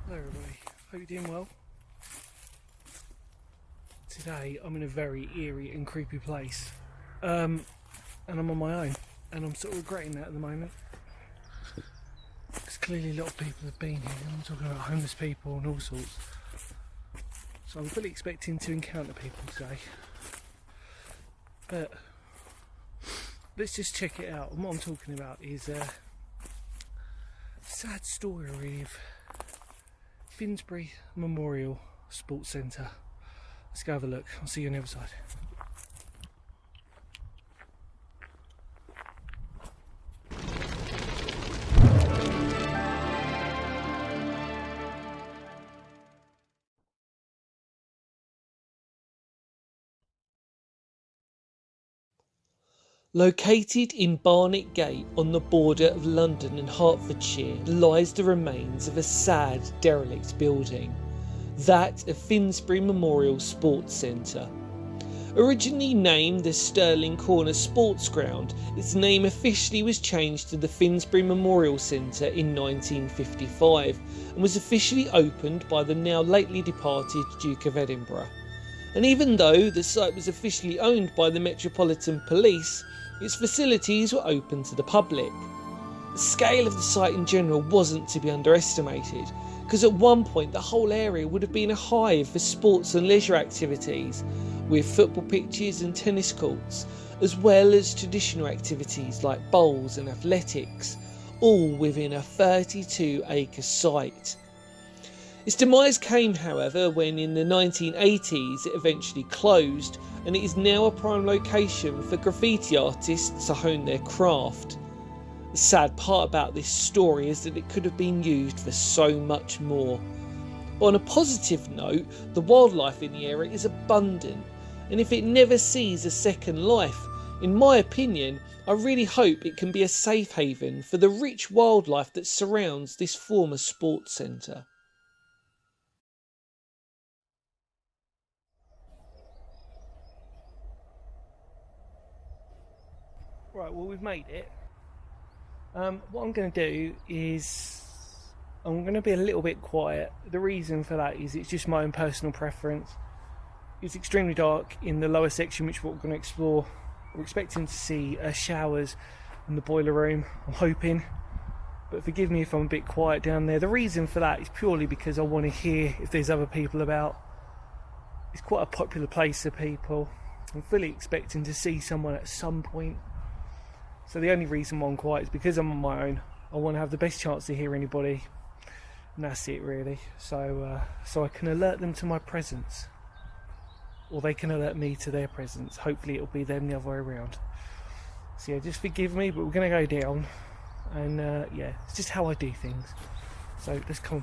Hello everybody, hope you're doing well. Today I'm in a very eerie and creepy place, and I'm on my own, and I'm sort of regretting that at the moment, because clearly a lot of people have been here. I'm talking about homeless people and all sorts, so I'm fully expecting to encounter people today, but let's just check it out. And what I'm talking about is a sad story really of Finsbury Memorial Sports Centre. Let's go have a look. I'll see you on the other side. Located in Barnet Gate on the border of London and Hertfordshire lies the remains of a sad, derelict building, that of Finsbury Memorial Sports Centre. Originally named the Sterling Corner Sports Ground, its name officially was changed to the Finsbury Memorial Centre in 1955 and was officially opened by the now lately departed Duke of Edinburgh. And even though the site was officially owned by the Metropolitan Police, its facilities were open to the public. The scale of the site in general wasn't to be underestimated, because at one point the whole area would have been a hive for sports and leisure activities, with football pitches and tennis courts, as well as traditional activities like bowls and athletics, all within a 32-acre site. Its demise came, however, when in the 1980s it eventually closed, and it is now a prime location for graffiti artists to hone their craft. The sad part about this story is that it could have been used for so much more. But on a positive note, the wildlife in the area is abundant, and if it never sees a second life, in my opinion, I really hope it can be a safe haven for the rich wildlife that surrounds this former sports centre. Right, well, we've made it. What I'm going to do is I'm going to be a little bit quiet. The reason for that is it's just my own personal preference. It's extremely dark in the lower section, which we're going to explore. We're expecting to see showers in the boiler room, I'm hoping, but forgive me if I'm a bit quiet down there. The reason for that is purely because I want to hear if there's other people about. It's quite a popular place for people. I'm fully expecting to see someone at some point. So the only reason why I'm quiet is because I'm on my own. I want to have the best chance to hear anybody, and that's it really. So I can alert them to my presence, or they can alert me to their presence. Hopefully it'll be them the other way around. So yeah, just forgive me, but we're going to go down, and yeah, it's just how I do things. So let's go.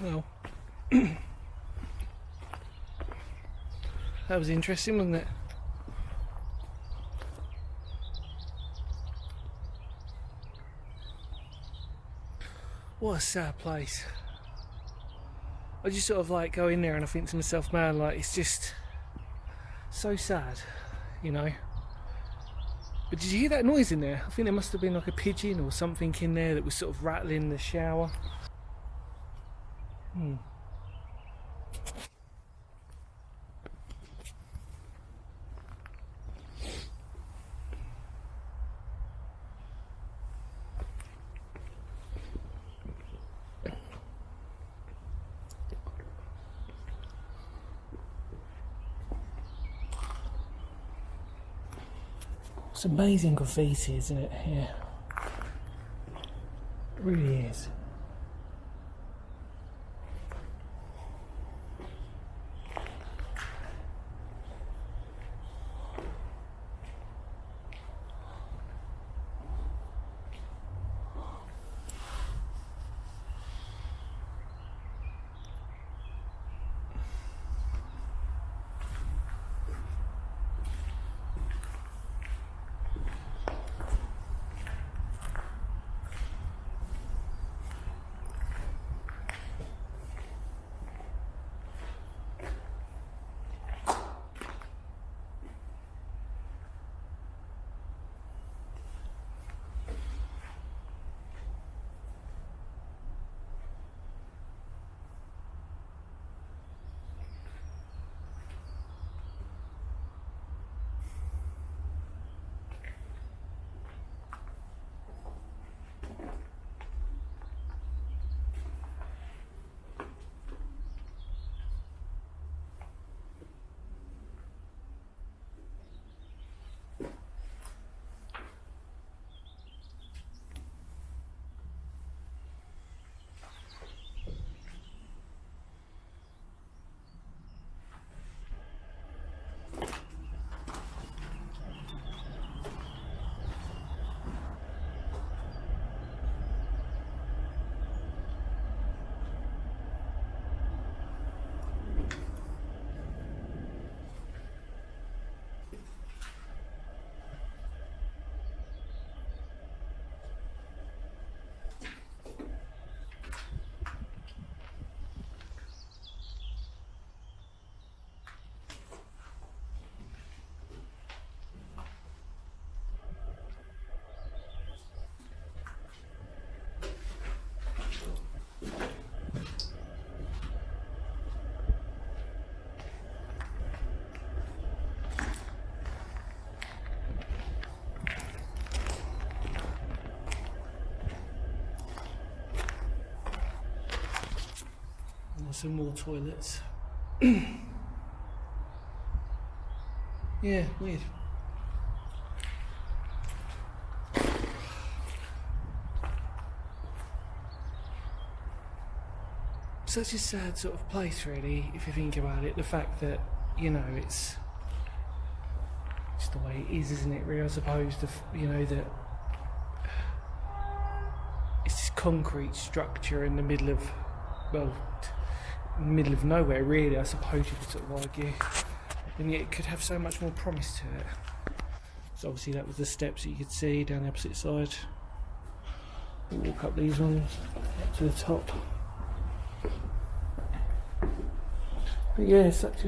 Well, that was interesting, wasn't it? What a sad place. I just sort of like go in there and I think to myself, man, like it's just so sad, you know. But did you hear that noise in there? I think there must have been like a pigeon or something in there that was sort of rattling in the shower. It's amazing graffiti, isn't it? Yeah. It really is. Some more toilets. Yeah, weird. Such a sad sort of place, really, if you think about it. The fact that, you know, it's just the way it is, isn't it, really? I suppose, you know, that it's this concrete structure in the middle of, well, middle of nowhere, really, I suppose you could sort of argue, and yet it could have so much more promise to it. So obviously that was the steps that you could see down the opposite side. We'll walk up these ones up to the top. But yeah, such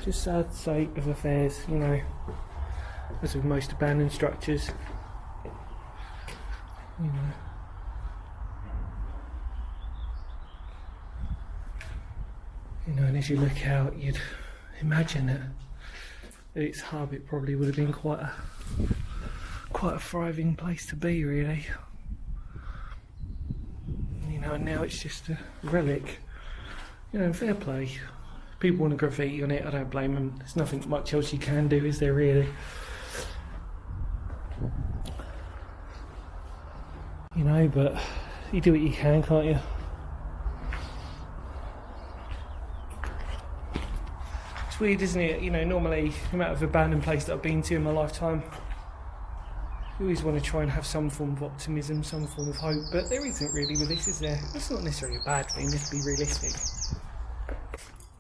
a sad state of affairs, you know, as with most abandoned structures, you know. You know, and as you look out, you'd imagine that at its hub it probably would have been quite a thriving place to be, really. You know, and now it's just a relic. You know, fair play. People want to graffiti on it, I don't blame them. There's nothing much else you can do, is there, really? You know, but you do what you can, can't you? Weird, isn't it? You know, normally the amount of abandoned place that I've been to in my lifetime, You always want to try and have some form of optimism, some form of hope, but there isn't really with this, is there? That's not necessarily a bad thing, let's be realistic.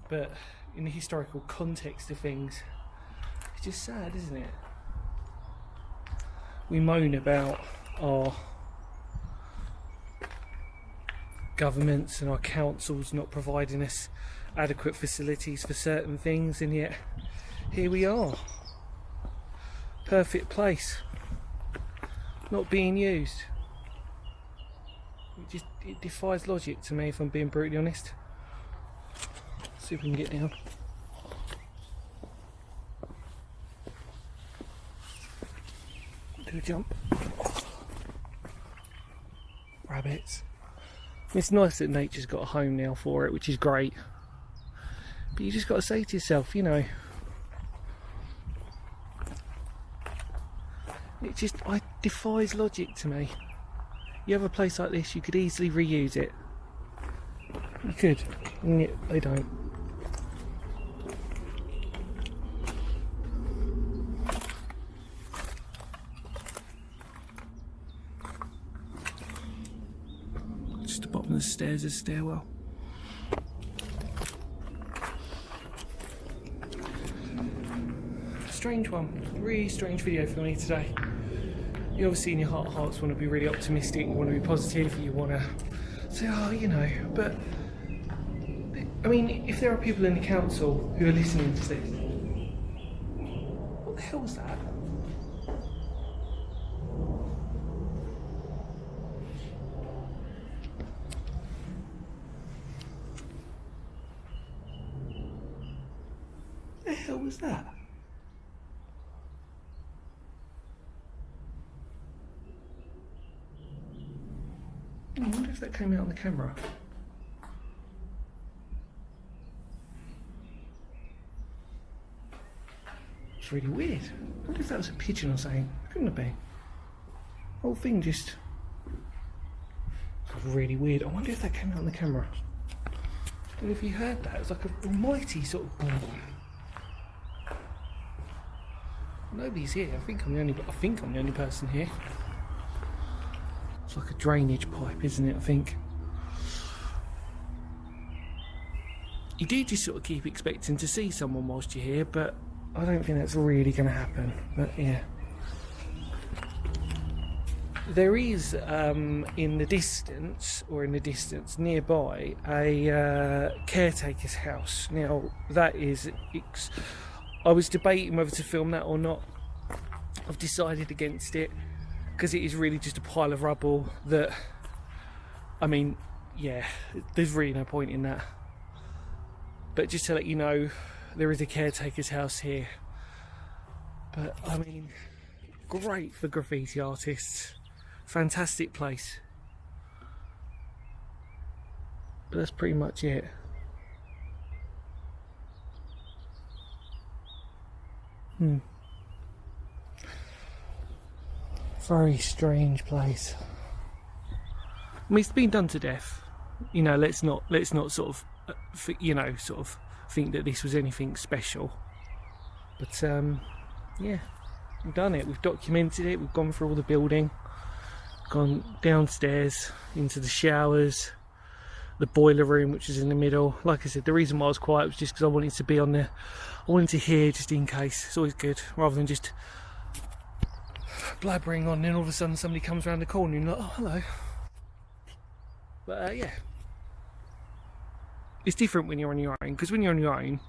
But in the historical context of things, it's just sad, isn't it? We moan about our governments and our councils not providing us adequate facilities for certain things, and yet here we are. Perfect place. Not being used. It defies logic to me, if I'm being brutally honest. See if we can get down. Do a jump. Rabbits. It's nice that nature's got a home now for it, which is great. But you just got to say to yourself, you know, it defies logic to me. You have a place like this, you could easily reuse it. You could, and yet they don't. Just the bottom of the stairs, a stairwell. Strange one, really strange video for me today. You obviously in your heart of hearts want to be really optimistic, you want to be positive, you want to say, oh, you know, but I mean, if there are people in the council who are listening to this, what the hell was that? What the hell was that? I wonder if that came out on the camera. It's really weird. I wonder if that was a pigeon or something. Couldn't have been. The whole thing just was really weird. I wonder if that came out on the camera. I don't know if you heard that. It was like a mighty sort of boom. Nobody's here. I think I'm the only person here. It's like a drainage pipe, isn't it, I think. You do just sort of keep expecting to see someone whilst you're here, but I don't think that's really going to happen. But yeah. There is, in the distance nearby, a caretaker's house. Now, that is... I was debating whether to film that or not. I've decided against it, because it is really just a pile of rubble that, I mean, yeah, there's really no point in that. But just to let you know, there is a caretaker's house here. But, I mean, great for graffiti artists. Fantastic place. But that's pretty much it. Very strange place. I mean, it's been done to death. You know, let's not sort of, sort of think that this was anything special. But yeah, we've done it. We've documented it. We've gone through all the building, gone downstairs into the showers, the boiler room, which is in the middle. Like I said, the reason why I was quiet was just because I wanted to be on there. I wanted to hear just in case. It's always good, rather than just blabbering on, and then all of a sudden somebody comes around the corner and you're like, oh, hello. But yeah, it's different when you're on your own, because when you're on your own,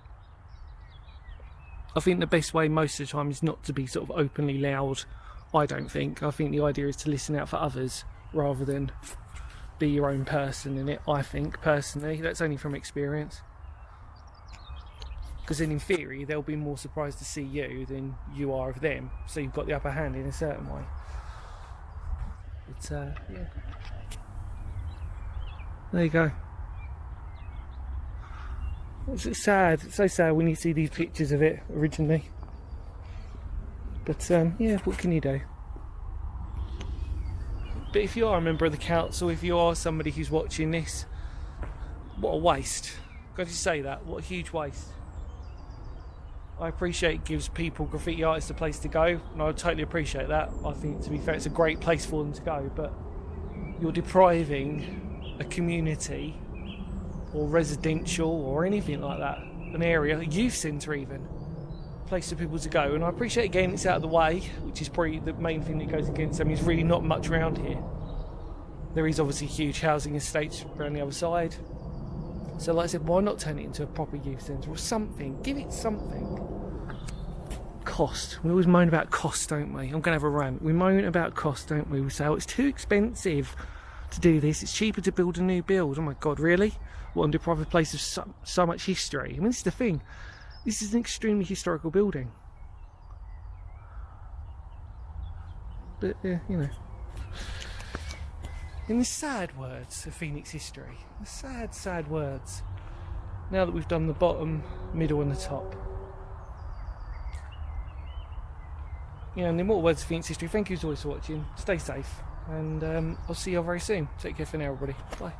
I think the best way most of the time is not to be sort of openly loud. I don't think. I think the idea is to listen out for others rather than be your own person in it. I think, personally, that's only from experience. Because then in theory they'll be more surprised to see you than you are of them, so you've got the upper hand in a certain way. But yeah, there you go. It's sad, it's so sad when you see these pictures of it originally. But yeah, what can you do? But if you are a member of the council, if you are somebody who's watching this, what a waste. Got to say that, what a huge waste. I appreciate it gives people, graffiti artists, a place to go, and I totally appreciate that. I think, to be fair, it's a great place for them to go, but you're depriving a community or residential or anything like that, an area, a youth centre even, a place for people to go. And I appreciate, again, it's out of the way, which is probably the main thing that goes against them. There's really not much around here. There is obviously huge housing estates around the other side. So like I said, why not turn it into a proper youth centre or something? Give it something. Cost. We always moan about cost, don't we? I'm going to have a rant. We moan about cost, don't we? We say, oh, it's too expensive to do this. It's cheaper to build a new build. Oh my God, really? What, and deprive a place of so much history? I mean, this is the thing. This is an extremely historical building. But, you know. In the sad words of Phoenix history, the sad, sad words, now that we've done the bottom, middle and the top. You know, in the immortal words of Phoenix history, thank you as always for watching, stay safe, and I'll see you all very soon. Take care for now, everybody. Bye.